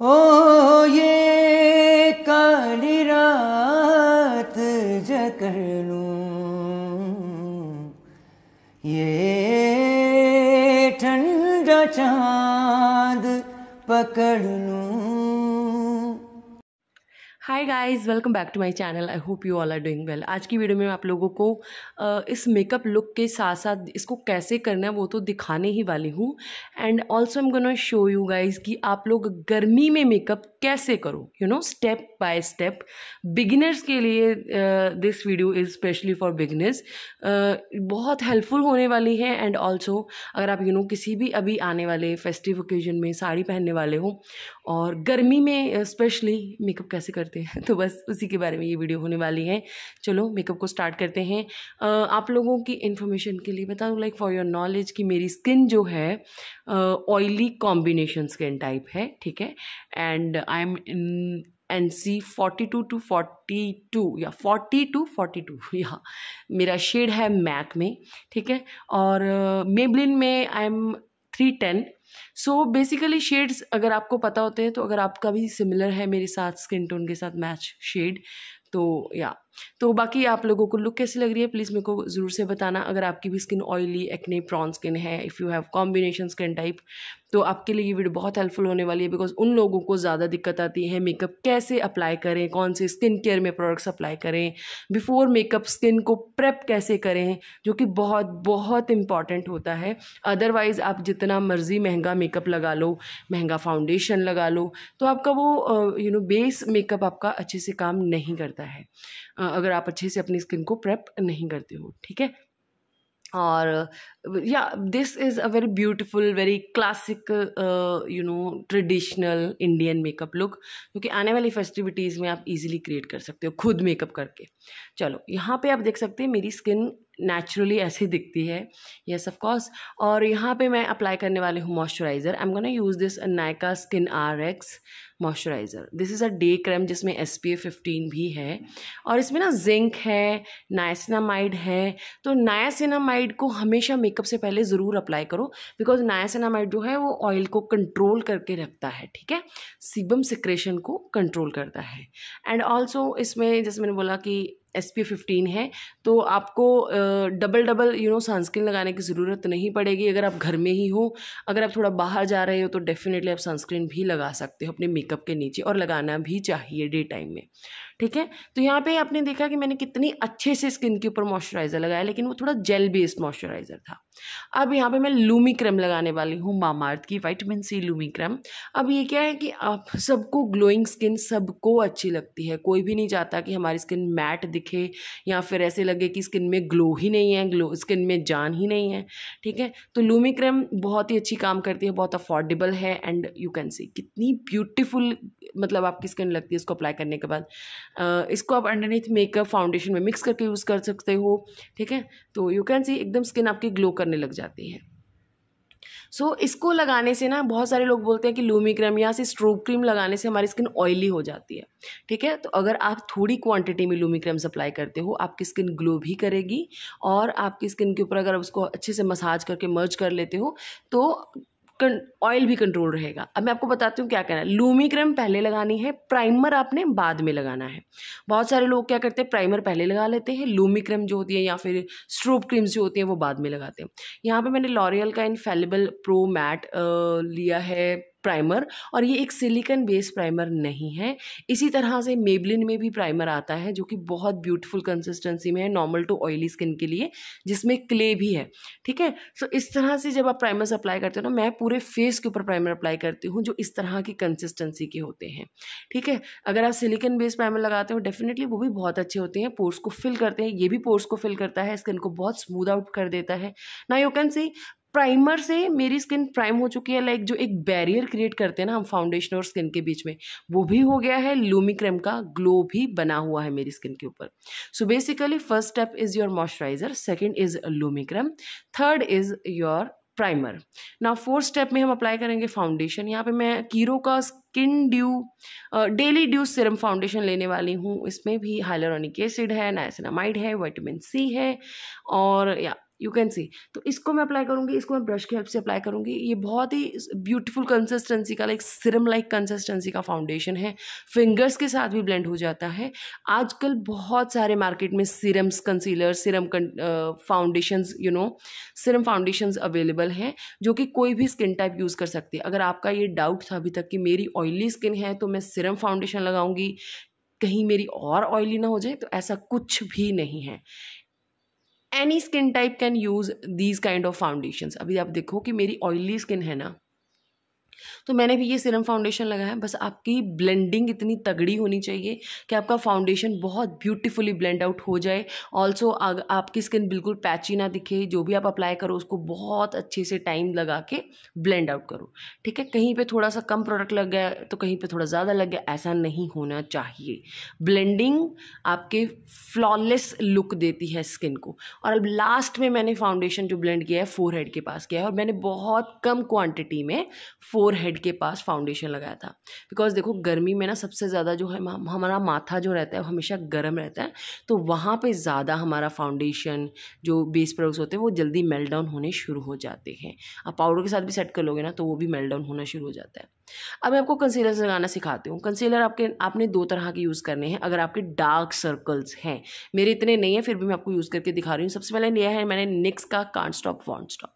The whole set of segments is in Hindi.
ओ ये काली रात जकड़ लूं, ये ठंडा चांद पकड़ लूं। Hi guys, welcome back to my channel. I hope you all are doing well. आज की वीडियो में मैं आप लोगों को इस मेकअप लुक के साथ साथ इसको कैसे करना है वो तो दिखाने ही वाली हूँ। And also I am gonna show you guys कि आप लोग गर्मी में मेकअप कैसे करो, स्टेप बाय स्टेप। बिगिनर्स के लिए this video is specially for beginners, बहुत हेल्पफुल होने वाली है। एंड ऑल्सो अगर आप किसी भी अभी आने वाले फेस्टिव ओकेजन में साड़ी पहनने वाले हो और गर्मी में स्पेशली मेकअप कैसे करते हैं तो बस उसी के बारे में ये वीडियो होने वाली है। चलो मेकअप को स्टार्ट करते हैं। आप लोगों की इन्फॉर्मेशन के लिए बता दूँ, लाइक फॉर योर नॉलेज, कि मेरी स्किन जो है ऑयली कॉम्बिनेशन स्किन टाइप है, ठीक है। And I am in NC 42 to 42 या 40 to 42 या मेरा शेड है मैक में, ठीक है। और मेबलिन में I am 310। So basically shades अगर आपको पता होते हैं, तो अगर आपका भी सिमिलर है मेरे साथ स्किन टोन के साथ मैच शेड, तो बाकी आप लोगों को लुक कैसी लग रही है प्लीज़ मेरे को ज़रूर से बताना। अगर आपकी भी skin oily, acne prone skin है, if you have combination skin type, तो आपके लिए ये वीडियो बहुत हेल्पफुल होने वाली है। बिकॉज उन लोगों को ज़्यादा दिक्कत आती है मेकअप कैसे अप्लाई करें, कौन से स्किन केयर में प्रोडक्ट्स अप्लाई करें, बिफोर मेकअप स्किन को प्रेप कैसे करें, जो कि बहुत बहुत इंपॉर्टेंट होता है। अदरवाइज़ आप जितना मर्जी महंगा मेकअप लगा लो, महंगा फाउंडेशन लगा लो, तो आपका वो बेस मेकअप आपका अच्छे से काम नहीं करता है अगर आप अच्छे से अपनी स्किन को प्रेप नहीं करते हो, ठीक है। और या this is a very beautiful, very classic traditional Indian makeup look, जो कि आने वाली फेस्टिविटीज़ में आप इजीली क्रिएट कर सकते हो खुद मेकअप करके। चलो यहाँ पे आप देख सकते हैं मेरी स्किन नेचुरली ऐसी दिखती है, यस ऑफ कोर्स। और यहाँ पे मैं अप्लाई करने वाली हूँ moisturiser. I am gonna use this Nykaa skin RX moisturiser. This is a day cream जिसमें SPF 15 भी है, और इसमें ना जिंक है, नाइसिनामाइड है। तो नाइसिनामाइड को हमेशा मेकअप से पहले ज़रूर अप्लाई करो, बिकॉज नाइसिनामाइड जो है वो ऑयल को कंट्रोल करके रखता है, ठीक है, सीबम सिक्रेशन को कंट्रोल करता है। एंड ऑल्सो इसमें जैसे मैंने बोला कि SPF 15 है, तो आपको डबल सनस्क्रीन लगाने की ज़रूरत नहीं पड़ेगी अगर आप घर में ही हो। अगर आप थोड़ा बाहर जा रहे हो तो डेफिनेटली आप सनस्क्रीन भी लगा सकते हो अपने मेकअप के नीचे, और लगाना भी चाहिए डे टाइम में, ठीक है। तो यहाँ पे आपने देखा कि मैंने कितनी अच्छे से स्किन के ऊपर मॉइस्चराइज़र लगाया, लेकिन वो थोड़ा जेल बेस्ड मॉइस्चराइज़र था। अब यहाँ पे मैं लूमी क्रीम लगाने वाली हूँ, मामाअर्थ की विटामिन C लूमी क्रीम। अब ये क्या है कि आप सबको ग्लोइंग स्किन सबको अच्छी लगती है, कोई भी नहीं चाहता कि हमारी स्किन मैट दिखे या फिर ऐसे लगे कि स्किन में ग्लो ही नहीं है, ग्लो स्किन में जान ही नहीं है, ठीक है। तो लूमी क्रीम बहुत ही अच्छी काम करती है, बहुत अफोर्डेबल है, एंड यू कैन सी कितनी ब्यूटीफुल मतलब आपकी स्किन लगती है इसको अप्लाई करने के बाद। इसको आप अंडरनीथ मेकअप फाउंडेशन में मिक्स करके यूज़ कर सकते हो, ठीक है। तो यू कैन सी एकदम स्किन आपकी ग्लो करने लग जाती है। सो इसको लगाने से ना बहुत सारे लोग बोलते हैं कि लूमी क्रीम या से स्ट्रोब क्रीम लगाने से हमारी स्किन ऑयली हो जाती है, ठीक है। तो अगर आप थोड़ी क्वांटिटी में लूमी क्रीम अप्लाई करते हो, आपकी स्किन ग्लो भी करेगी, और आपकी स्किन के ऊपर अगर उसको अच्छे से मसाज करके मर्ज कर लेते हो तो ऑयल भी कंट्रोल रहेगा। अब मैं आपको बताती हूँ क्या करना है। लूमी क्रीम पहले लगानी है, प्राइमर आपने बाद में लगाना है। बहुत सारे लोग क्या करते हैं, प्राइमर पहले लगा लेते हैं, लूमी क्रीम जो होती है या फिर स्ट्रोब क्रीम्स जो होती हैं वो बाद में लगाते हैं। यहाँ पे मैंने लॉरियल का इनफेलिबल प्रो मैट लिया है प्राइमर, और ये एक सिलिकॉन बेस्ड प्राइमर नहीं है। इसी तरह से मेबलिन में भी प्राइमर आता है जो कि बहुत ब्यूटीफुल कंसिस्टेंसी में है, नॉर्मल टू ऑयली स्किन के लिए, जिसमें क्ले भी है, ठीक है। सो इस तरह से जब आप प्राइमर्स अप्लाई करते हो ना, मैं पूरे फेस के ऊपर प्राइमर अप्लाई करती हूँ जो इस तरह की कंसिस्टेंसी के होते हैं, ठीक है। अगर आप सिलिकॉन बेस्ड प्राइमर लगाते हो डेफिनेटली वो भी बहुत अच्छे होते हैं, पोर्स को फिल करते हैं, ये भी पोर्स को फिल करता है, स्किन को बहुत स्मूथ आउट कर देता है ना। यू कैन सी प्राइमर से मेरी स्किन प्राइम हो चुकी है, लाइक जो एक बैरियर क्रिएट करते हैं ना हम फाउंडेशन और स्किन के बीच में, वो भी हो गया है। लूमी क्रीम का ग्लो भी बना हुआ है मेरी स्किन के ऊपर। So basically first step is your moisturiser, second is Lumi cream, third is your primer. Now fourth step में हम अप्लाई करेंगे फाउंडेशन। यहाँ पे मैं कीरो का skin due daily due serum foundation लेने वाली हूँ। इसमें भी हाइलुरोनिक एसिड है, नाइसिनामाइड है, विटामिन C है, और या यू कैन सी। तो इसको मैं अप्लाई करूँगी, इसको मैं ब्रश की हेल्प से अप्लाई करूँगी। ये बहुत ही ब्यूटीफुल कंसिस्टेंसी का, लाइक सिरम लाइक कंसिस्टेंसी का फाउंडेशन है, फिंगर्स के साथ भी ब्लेंड हो जाता है। आजकल बहुत सारे मार्केट में serums, concealer, Siram foundations, Siram foundations available हैं जो कि कोई भी स्किन टाइप यूज़ कर सकती है। अगर आपका ये डाउट था अभी तक कि मेरी ऑयली स्किन है तो मैं सिरम फाउंडेशन लगाऊंगी, कहीं मेरी और ऑयली ना हो जाए, तो ऐसा कुछ भी नहीं है। Any skin type can use these kind of foundations. अभी आप देखो कि मेरी ऑयली स्किन है ना, तो मैंने भी ये सिरम फाउंडेशन लगाया। बस आपकी ब्लेंडिंग इतनी तगड़ी होनी चाहिए कि आपका फाउंडेशन बहुत ब्यूटीफुली ब्लेंड आउट हो जाए। ऑल्सो आपकी स्किन बिल्कुल पैची ना दिखे। जो भी आप अप्लाई करो उसको बहुत अच्छे से टाइम लगा के ब्लेंड आउट करो, ठीक है। कहीं पे थोड़ा सा कम प्रोडक्ट लग गया तो कहीं पे थोड़ा ज़्यादा लग गया, ऐसा नहीं होना चाहिए। ब्लेंडिंग आपके फ्लॉलेस लुक देती है स्किन को। और अब लास्ट में मैंने फाउंडेशन जो ब्लेंड किया है फोरहेड के पास किया है, और मैंने बहुत कम क्वांटिटी में फोरहेड के पास फाउंडेशन लगाया था। बिकॉज देखो गर्मी में ना सबसे ज़्यादा जो है हमारा माथा जो रहता है वो हमेशा गर्म रहता है, तो वहाँ पे ज़्यादा हमारा फाउंडेशन जो बेस प्रोडक्ट्स होते हैं वो जल्दी मेल्ट डाउन होने शुरू हो जाते हैं। आप पाउडर के साथ भी सेट कर लोगे ना तो वो भी मेल्ट डाउन होना शुरू हो जाता है। अब मैं आपको कंसीलर लगाना सिखाती हूँ। कंसीलर आपने 2 तरह के यूज़ करने हैं अगर आपके डार्क सर्कल्स हैं। मेरे इतने नहीं है, फिर भी मैं आपको यूज़ करके दिखा रही हूँ। सबसे पहले लिया है मैंने निक्स का कांट स्टॉप वॉन्ट स्टॉप।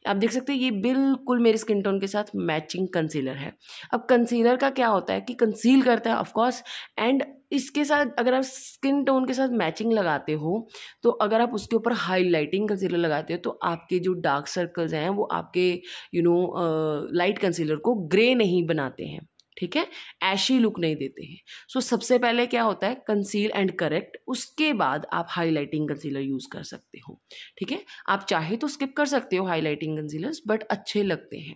आप देख सकते हैं ये बिल्कुल मेरी स्किन टोन के साथ मैचिंग कंसीलर है। अब कंसीलर का क्या होता है कि कंसील करता है ऑफकोर्स, एंड इसके साथ अगर आप स्किन टोन के साथ मैचिंग लगाते हो तो अगर आप उसके ऊपर हाईलाइटिंग कंसीलर लगाते हो तो आपके जो डार्क सर्कल्स हैं वो आपके लाइट कंसीलर को ग्रे नहीं बनाते हैं, ठीक है, ऐशी लुक नहीं देते हैं। सो सबसे पहले क्या होता है कंसील एंड करेक्ट, उसके बाद आप हाईलाइटिंग कंसीलर यूज़ कर सकते हो, ठीक है। आप चाहे तो स्किप कर सकते हो हाईलाइटिंग कंसीलर्स, बट अच्छे लगते हैं,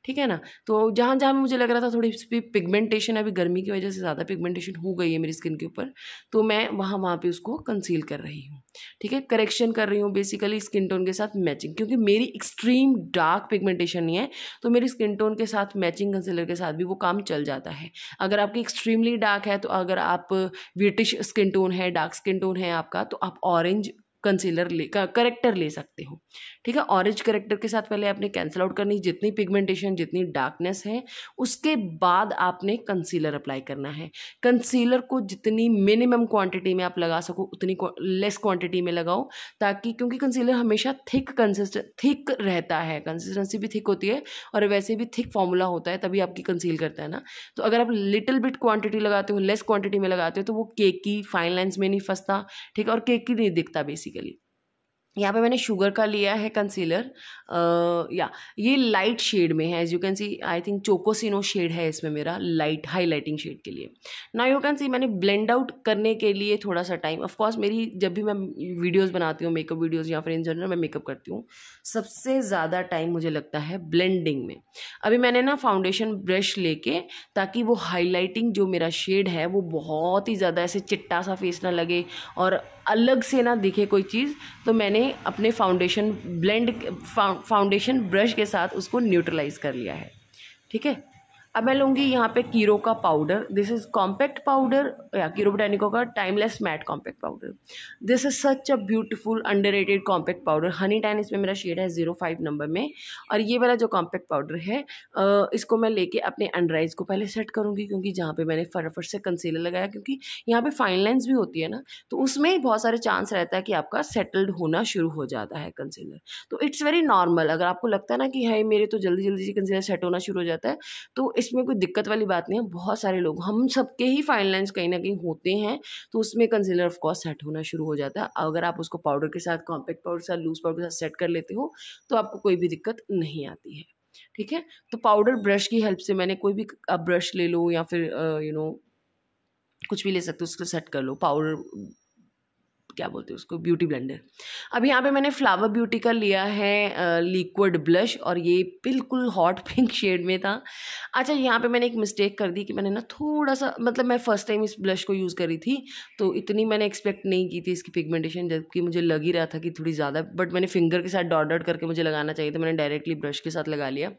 ठीक है ना। तो जहाँ जहाँ मुझे लग रहा था थोड़ी सी पिगमेंटेशन, अभी गर्मी की वजह से ज़्यादा पिगमेंटेशन हो गई है मेरी स्किन के ऊपर, तो मैं वहाँ पे उसको कंसील कर रही हूँ, ठीक है, करेक्शन कर रही हूँ बेसिकली स्किन टोन के साथ मैचिंग। क्योंकि मेरी एक्सट्रीम डार्क पिगमेंटेशन नहीं है तो मेरी स्किन टोन के साथ मैचिंग कंसीलर के साथ भी वो काम चल जाता है। अगर आपकी एक्सट्रीमली डार्क है, तो अगर आप व्हिटिश स्किन टोन है, डार्क स्किन टोन है आपका, तो आप ऑरेंज कंसीलर करेक्टर ले सकते हो, ठीक है। ऑरेंज करेक्टर के साथ पहले आपने कैंसिल आउट करनी जितनी पिगमेंटेशन, जितनी डार्कनेस है, उसके बाद आपने कंसीलर अप्लाई करना है। कंसीलर को जितनी मिनिमम क्वांटिटी में आप लगा सको उतनी लेस क्वांटिटी में लगाओ, ताकि क्योंकि कंसीलर हमेशा थिक रहता है, कंसिस्टेंसी भी थिक होती है और वैसे भी थिक फॉर्मूला होता है तभी आपकी कंसील करता है ना। तो अगर आप लिटिल बिट क्वांटिटी लगाते हो, लेस क्वांटिटी में लगाते हो, तो वो केक की फाइन लाइन्स में नहीं फंसता, ठीक है, और केक की नहीं दिखता बेसिकली। यहाँ पे मैंने शुगर का लिया है कंसीलर, या ये लाइट शेड में है, as you can see I think chococino shade है इसमें मेरा, लाइट हाईलाइटिंग शेड के लिए। नाउ यू कैन सी मैंने ब्लेंड आउट करने के लिए थोड़ा सा टाइम, ऑफ कोर्स मेरी जब भी मैं वीडियोस बनाती हूँ, मेकअप वीडियोस या फिर इन जनरल मैं मेकअप करती हूँ, सबसे ज़्यादा टाइम मुझे लगता है ब्लेंडिंग में। अभी मैंने ना फाउंडेशन ब्रश लेके, ताकि वो हाईलाइटिंग जो मेरा शेड है वो बहुत ही ज़्यादा ऐसे चिट्टा सा फेस ना लगे और अलग से ना दिखे कोई चीज़, तो मैंने अपने फाउंडेशन ब्रश के साथ उसको न्यूट्रलाइज कर लिया है, ठीक है। अब मैं लूँगी यहाँ पे कीरो का powder, this is compact powder, या कीरो बोटैनिको का timeless matte compact powder. This is such a beautiful underrated compact powder. Honey tan इसमें मेरा शेड है 05 नंबर में। और ये वाला जो कॉम्पैक्ट पाउडर है इसको मैं लेके अपने अंडर आइज को पहले सेट करूँगी, क्योंकि जहाँ पे मैंने फटाफट से कंसीलर लगाया, क्योंकि यहाँ पे फाइन लाइन्स भी होती है ना, तो उसमें बहुत सारे चांस रहता है कि आपका सेटल्ड होना शुरू हो जाता है कंसीलर। तो इट्स वेरी नॉर्मल। अगर आपको लगता है ना कि है मेरे तो जल्दी जल्दी से कंसीलर सेट होना शुरू हो जाता है, तो इसमें कोई दिक्कत वाली बात नहीं है। बहुत सारे लोग, हम सबके ही फाइन लाइन्स कहीं ना कहीं होते हैं, तो उसमें कंसीलर ऑफ कोर्स सेट होना शुरू हो जाता है। अगर आप उसको पाउडर के साथ, कॉम्पैक्ट पाउडर के साथ, लूज पाउडर के साथ सेट कर लेते हो तो आपको कोई भी दिक्कत नहीं आती है, ठीक है। तो पाउडर ब्रश की हेल्प से मैंने कोई भी आप ब्रश ले लो या फिर कुछ भी ले सकते हो, उसको सेट कर लो। पाउडर क्या बोलते हैं उसको, ब्यूटी ब्लेंडर। अब यहाँ पे मैंने फ्लावर ब्यूटी का लिया है लिक्विड ब्लश, और ये बिल्कुल हॉट पिंक शेड में था। अच्छा, यहाँ पे मैंने एक मिस्टेक कर दी कि मैंने ना थोड़ा सा, मतलब मैं फर्स्ट टाइम इस ब्लश को यूज़ करी थी तो इतनी मैंने एक्सपेक्ट नहीं की थी इसकी पिगमेंटेशन, जबकि मुझे लग ही रहा था कि थोड़ी ज़्यादा, बट मैंने फिंगर के साथ डॉट डॉट करके मुझे लगाना चाहिए था, मैंने डायरेक्टली ब्रश के साथ लगा लिया।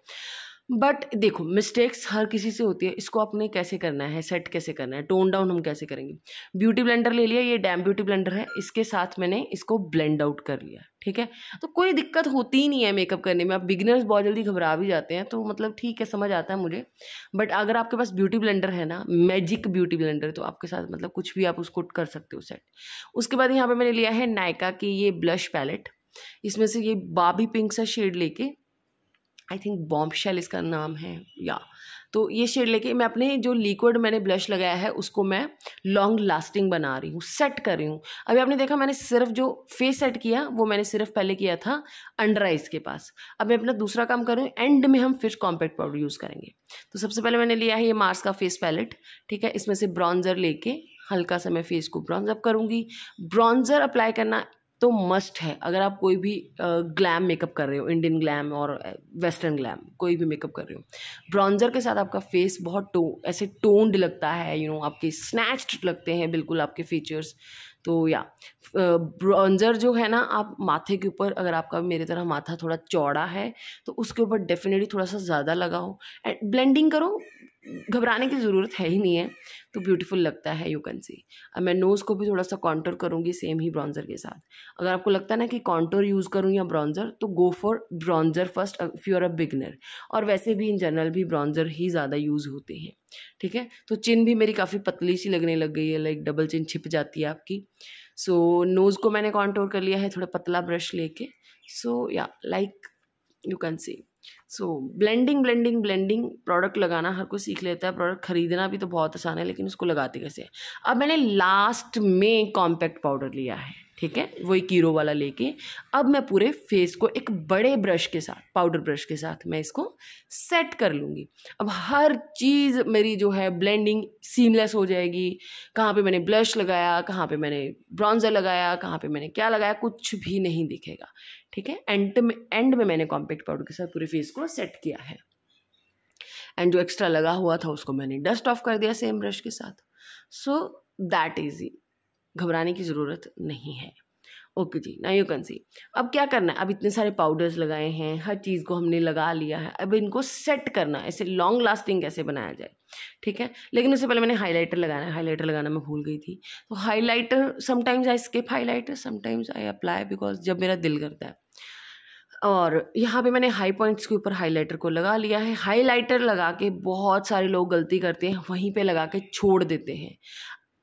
बट देखो मिस्टेक्स हर किसी से होती है, इसको आपने कैसे करना है, सेट कैसे करना है, टोन डाउन हम कैसे करेंगे। ब्यूटी ब्लेंडर ले लिया, ये डैम ब्यूटी ब्लेंडर है, इसके साथ मैंने इसको ब्लेंड आउट कर लिया, ठीक है। तो कोई दिक्कत होती ही नहीं है मेकअप करने में। आप बिगिनर्स बहुत जल्दी घबरा भी जाते हैं, तो मतलब ठीक है, समझ आता है मुझे। बट अगर आपके पास ब्यूटी ब्लेंडर है ना, मैजिक ब्यूटी ब्लेंडर, तो आपके साथ मतलब कुछ भी आप उसको कर सकते हो सेट। उसके बाद यहाँ पे मैंने लिया है नायका की ये ब्लश पैलेट, इसमें से ये बाबी पिंक सा शेड लेके, आई थिंक बॉम्बशेल इसका नाम है या, तो ये शेड लेके मैं अपने जो लिक्विड मैंने ब्लश लगाया है उसको मैं लॉन्ग लास्टिंग बना रही हूँ, सेट कर रही हूँ। अभी आपने देखा मैंने सिर्फ जो फेस सेट किया वो मैंने सिर्फ पहले किया था अंडर आइज के पास। अब मैं अपना दूसरा काम कर रही हूँ, एंड में हम फिर कॉम्पैक्ट पाउडर यूज़ करेंगे। तो सबसे पहले मैंने लिया है ये मार्स का फेस पैलेट, ठीक है। इसमें से ब्रॉन्जर लेके हल्का सा मैं फेस को ब्रॉन्ज अप करूँगी। ब्रॉन्जर अप्लाई करना तो मस्ट है अगर आप कोई भी ग्लैम मेकअप कर रहे हो, इंडियन ग्लैम और वेस्टर्न ग्लैम, कोई भी मेकअप कर रहे हो, ब्रॉन्जर के साथ आपका फेस बहुत ऐसे टोन्ड लगता है, यू नो, आपके स्नैच्ड लगते हैं बिल्कुल आपके फीचर्स। तो या ब्रॉन्जर जो है ना, आप माथे के ऊपर, अगर आपका मेरी तरह माथा थोड़ा चौड़ा है तो उसके ऊपर डेफिनेटली थोड़ा सा ज़्यादा लगाओ एंड ब्लेंडिंग करो, घबराने की ज़रूरत है ही नहीं है, तो ब्यूटीफुल लगता है, यू कैन सी। अब मैं नोज़ को भी थोड़ा सा कॉन्टोर करूँगी सेम ही ब्रॉन्जर के साथ। अगर आपको लगता है ना कि कॉन्टोर यूज़ करूँ या ब्रॉन्जर, तो go for bronzer first if you are a beginner. और वैसे भी इन जनरल भी ब्रॉन्जर ही ज़्यादा यूज़ होते हैं, ठीक है। तो चिन भी मेरी काफ़ी पतली सी लगने लग गई है, लाइक डबल चिन छिप जाती है आपकी। सो नोज़ को मैंने कॉन्टोर कर लिया है थोड़ा पतला ब्रश लेके। सो या like you can C. So blending blending blending, product लगाना हर कोई सीख लेता है, प्रोडक्ट खरीदना भी तो बहुत आसान है, लेकिन उसको लगाते कैसे है। अब मैंने लास्ट में कॉम्पैक्ट पाउडर लिया है, ठीक है, वही कीरो वाला लेके अब मैं पूरे फेस को एक बड़े ब्रश के साथ, पाउडर ब्रश के साथ मैं इसको सेट कर लूँगी। अब हर चीज़ मेरी जो है ब्लेंडिंग सीमलेस हो जाएगी। कहाँ पे मैंने ब्लश लगाया, कहाँ पे मैंने ब्रॉन्जर लगाया, कहाँ पे मैंने क्या लगाया, कुछ भी नहीं दिखेगा, ठीक है। एंड में मैंने कॉम्पैक्ट पाउडर के साथ पूरे फेस को सेट किया है, एंड जो एक्स्ट्रा लगा हुआ था उसको मैंने डस्ट ऑफ कर दिया सेम ब्रश के साथ। सो दैट इजी, घबराने की ज़रूरत नहीं है। ओके जी, ना यू कैन सी। अब क्या करना है, अब इतने सारे पाउडर्स लगाए हैं, हर चीज़ को हमने लगा लिया है, अब इनको सेट करना है, ऐसे लॉन्ग लास्टिंग कैसे बनाया जाए, ठीक है। लेकिन उससे पहले मैंने हाइलाइटर लगाना है, हाइलाइटर लगाना मैं भूल गई थी। तो highlighter sometimes I skip highlighter, sometimes I apply because जब मेरा दिल करता है। और यहाँ पे मैंने हाई पॉइंट्स के ऊपर हाइलाइटर को लगा लिया है। हाइलाइटर लगा के बहुत सारे लोग गलती करते हैं, वहीं पे लगा के छोड़ देते हैं,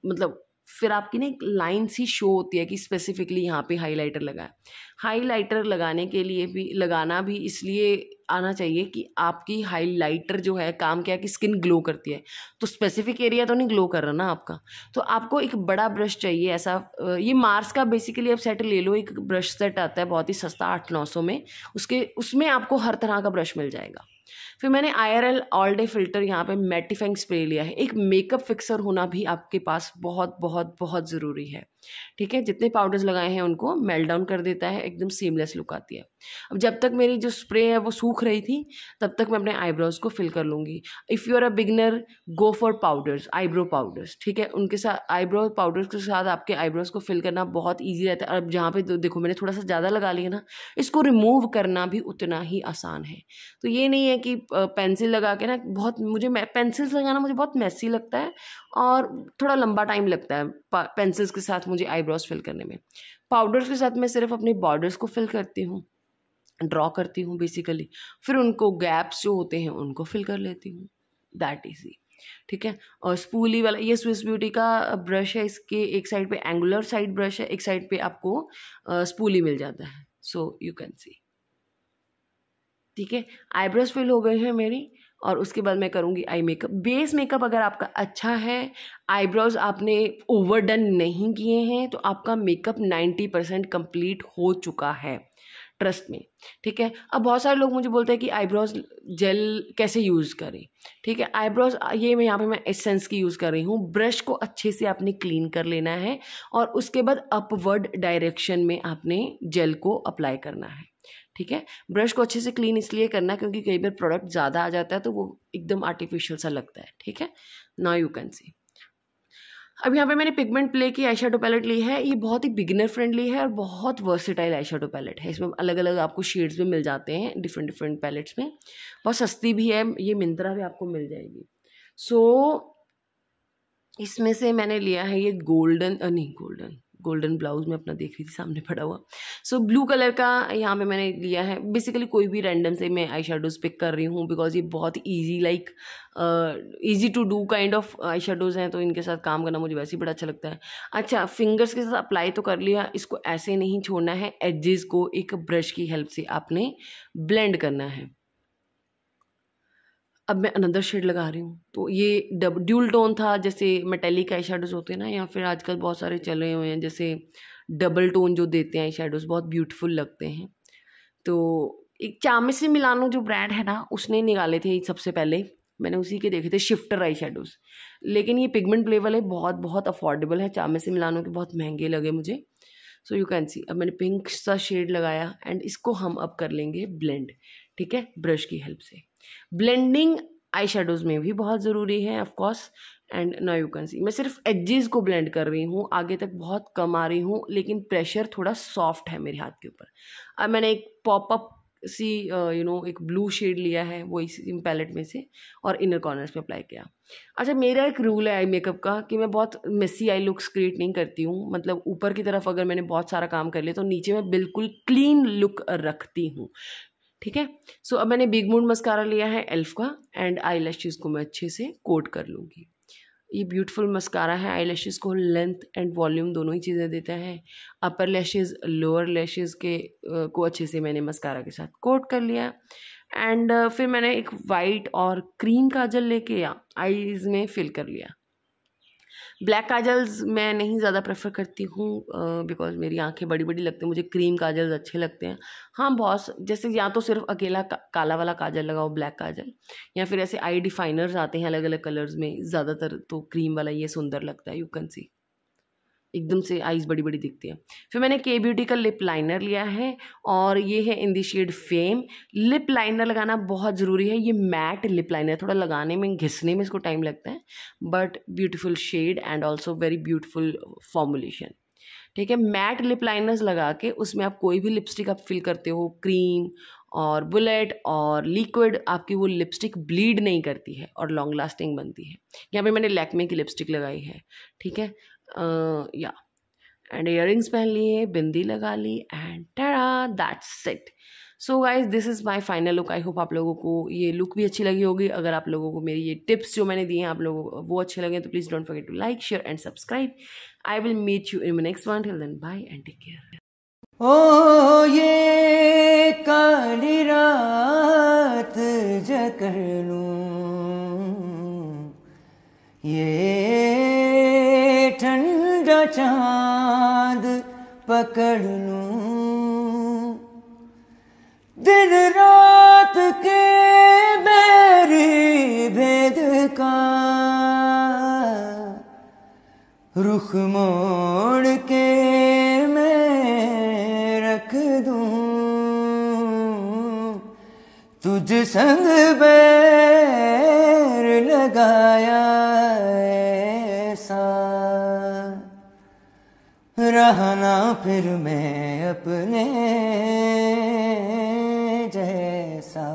मतलब फिर आपकी ना एक लाइन सी शो होती है कि स्पेसिफिकली यहाँ पे हाइलाइटर लगा है। हाइलाइटर लगाने के लिए भी, लगाना भी इसलिए आना चाहिए कि आपकी हाइलाइटर जो है काम क्या है कि स्किन ग्लो करती है, तो स्पेसिफिक एरिया तो नहीं ग्लो कर रहा ना आपका। तो आपको एक बड़ा ब्रश चाहिए ऐसा, ये मार्स का बेसिकली आप सेट ले लो, एक ब्रश सेट आता है बहुत ही सस्ता 800-900 में, उसमें आपको हर तरह का ब्रश मिल जाएगा। फिर मैंने IRL ऑल डे फिल्टर यहाँ पे मैटिफाइंग स्प्रे लिया है। एक मेकअप फिक्सर होना भी आपके पास बहुत बहुत बहुत ज़रूरी है, ठीक है। जितने पाउडर्स लगाए हैं उनको मेल्ट डाउन कर देता है, एकदम सीमलेस लुक आती है। अब जब तक मेरी जो स्प्रे है वो सूख रही थी, तब तक मैं अपने आईब्रोज को फिल कर लूँगी। If you are a beginner, go for powders, eyebrow powders, ठीक है। उनके साथ आईब्रो पाउडर्स के साथ आपके आईब्रोज को फिल करना बहुत ईजी रहता है। अब जहाँ पे देखो मैंने थोड़ा सा ज़्यादा लगा लिया ना, इसको रिमूव करना भी उतना ही आसान है। तो ये नहीं है कि पेंसिल लगा के ना, बहुत मुझे पेंसिल्स लगाना मुझे बहुत मैसी लगता है और थोड़ा लंबा टाइम लगता है पेंसिल्स के साथ मुझे आईब्रोज फिल करने में। पाउडर्स के साथ मैं सिर्फ अपने बॉर्डर्स को फिल करती हूँ, ड्रॉ करती हूँ बेसिकली, फिर उनको गैप्स जो होते हैं उनको फिल कर लेती हूँ, दैट इजी, ठीक है। और स्पूली वाला ये स्विस ब्यूटी का ब्रश है, इसके एक साइड पे एंगुलर साइड ब्रश है, एक साइड पे आपको स्पूली मिल जाता है, सो यू कैन सी, ठीक है। आईब्रोज फिल हो गई है मेरी, और उसके बाद मैं करूँगी आई मेकअप। बेस मेकअप अगर आपका अच्छा है, आईब्रोज आपने ओवरडन नहीं किए हैं, तो आपका मेकअप 90% कंप्लीट हो चुका है, ट्रस्ट में, ठीक है। अब बहुत सारे लोग मुझे बोलते हैं कि आईब्रोज जेल कैसे यूज़ करें, ठीक है। आईब्रोज ये मैं यहाँ पे मैं एसेंस की यूज़ कर रही हूँ। ब्रश को अच्छे से आपने क्लीन कर लेना है और उसके बाद अपवर्ड डायरेक्शन में आपने जेल को अप्लाई करना है, ठीक है। ब्रश को अच्छे से क्लीन इसलिए करना है क्योंकि कई बार प्रोडक्ट ज़्यादा आ जाता है तो वो एकदम आर्टिफिशियल सा लगता है, ठीक है। नाउ यू कैन सी। अब यहाँ पे मैंने पिगमेंट प्ले की आई शेडो पैलेट ली है। ये बहुत ही बिगिनर फ्रेंडली है और बहुत वर्सेटाइल आई शेडो पैलेट है। इसमें अलग अलग आपको शेड्स में मिल जाते हैं, डिफरेंट डिफरेंट पैलेट्स में। बहुत सस्ती भी है, ये मिंत्रा पे आपको मिल जाएगी। इसमें से मैंने लिया है ये गोल्डन ब्लाउज में अपना देख रही थी सामने पड़ा हुआ। ब्लू कलर का यहाँ पे मैंने लिया है। बेसिकली कोई भी रैंडम से मैं आई शेडोज़ पिक कर रही हूँ बिकॉज ये बहुत easy easy to do kind of eyeshadows हैं, तो इनके साथ काम करना मुझे वैसे ही बड़ा अच्छा लगता है। अच्छा, फिंगर्स के साथ अप्लाई तो कर लिया, इसको ऐसे नहीं छोड़ना है, एजेस को एक ब्रश की हेल्प से आपने ब्लेंड करना है। अब मैं अनदर शेड लगा रही हूँ, तो ये ड्यूल टोन था, जैसे मेटेलिक आई शेडोज़ होते हैं ना, या फिर आजकल बहुत सारे चल रहे हुए हैं जैसे डबल टोन जो देते हैं आई शेडोज़, बहुत ब्यूटीफुल लगते हैं। तो एक चामिसी मिलानो जो ब्रांड है ना, उसने निकाले थे सबसे पहले, मैंने उसी के देखे थे शिफ्टर आई शेडोज़। लेकिन ये पिगमेंट प्ले वाले बहुत अफोर्डेबल है, चामिसी मिलानो के बहुत महंगे लगे मुझे। सो यू कैन सी, अब मैंने पिंक सा शेड लगाया एंड इसको हम अब कर लेंगे ब्लेंड, ठीक है, ब्रश की हेल्प से। ब्लेंडिंग आई शेडोज़ में भी बहुत ज़रूरी है of course. And now you can सी, मैं सिर्फ एजेस को ब्लेंड कर रही हूँ, आगे तक बहुत कम आ रही हूँ, लेकिन प्रेशर थोड़ा सॉफ्ट है मेरे हाथ के ऊपर। अब मैंने एक पॉपअप सी एक ब्लू शेड लिया है, वो इसी पैलेट में से, और इनर कॉर्नर्स में अप्लाई किया। अच्छा, मेरा एक रूल है आई मेकअप का कि मैं बहुत मेसी आई लुक्स क्रिएट नहीं करती हूँ। मतलब ऊपर की तरफ अगर मैंने बहुत सारा काम कर लिया तो नीचे मैं बिल्कुल क्लीन लुक रखती हूँ, ठीक है। अब मैंने बिग मून मस्कारा लिया है एल्फ का, एंड आई लैशेज़ को मैं अच्छे से कोट कर लूँगी। ये ब्यूटीफुल मस्कारा है, आई लैशेज़ को लेंथ एंड वॉल्यूम दोनों ही चीज़ें देता है। अपर लैशेज़ लोअर लैशेज़ के को अच्छे से मैंने मस्कारा के साथ कोट कर लिया। एंड फिर मैंने एक वाइट और क्रीम काजल लेके आईज में फिल कर लिया। ब्लैक काजल्स मैं नहीं ज़्यादा प्रेफर करती हूँ बिकॉज मेरी आंखें बड़ी बड़ी लगती हैं, मुझे क्रीम काजल्स अच्छे लगते हैं। हाँ, बहुत जैसे या तो सिर्फ अकेला काला वाला काजल लगाओ, ब्लैक काजल, या फिर ऐसे आई डिफाइनर्स आते हैं अलग अलग कलर्स में, ज़्यादातर तो क्रीम वाला ये सुंदर लगता है। यू कैन सी, एकदम से आईज बड़ी बड़ी दिखती है। फिर मैंने के ब्यूटी का लिप लाइनर लिया है, और ये है in the shade fame. Lip liner लगाना बहुत ज़रूरी है, ये मैट लिप लाइनर, थोड़ा लगाने में घिसने में इसको टाइम लगता है, but beautiful shade and also very beautiful formulation, ठीक है। मैट लिप लाइनर्स लगा के उसमें आप कोई भी लिपस्टिक आप फिल करते हो, क्रीम और बुलेट और लिक्विड, आपकी वो लिपस्टिक ब्लीड नहीं करती है और लॉन्ग लास्टिंग बनती है। यहाँ पे मैंने लैक्मे की लिपस्टिक लगाई है, ठीक है। या एंड इयररिंग्स पहन लिए, बिंदी लगा ली, एंड टेरा, that's it. So guys, this is my final look. I hope आप लोगों को ये लुक भी अच्छी लगी होगी। अगर आप लोगों को मेरी ये टिप्स जो मैंने दिए हैं आप लोगों को वो अच्छे लगे तो please don't forget to like, share and subscribe. I will meet you in my next one. Till then, bye and take care. ओ ये काली रात जकर लूं, ये ठंडा चांद पकड़ लूं, दिन रात के बैरी भेद का रुख मोड़ के मैं रख दूं, तुझ संग बैर लगाया ऐसा, रहा ना फिर मैं अपने जैसा।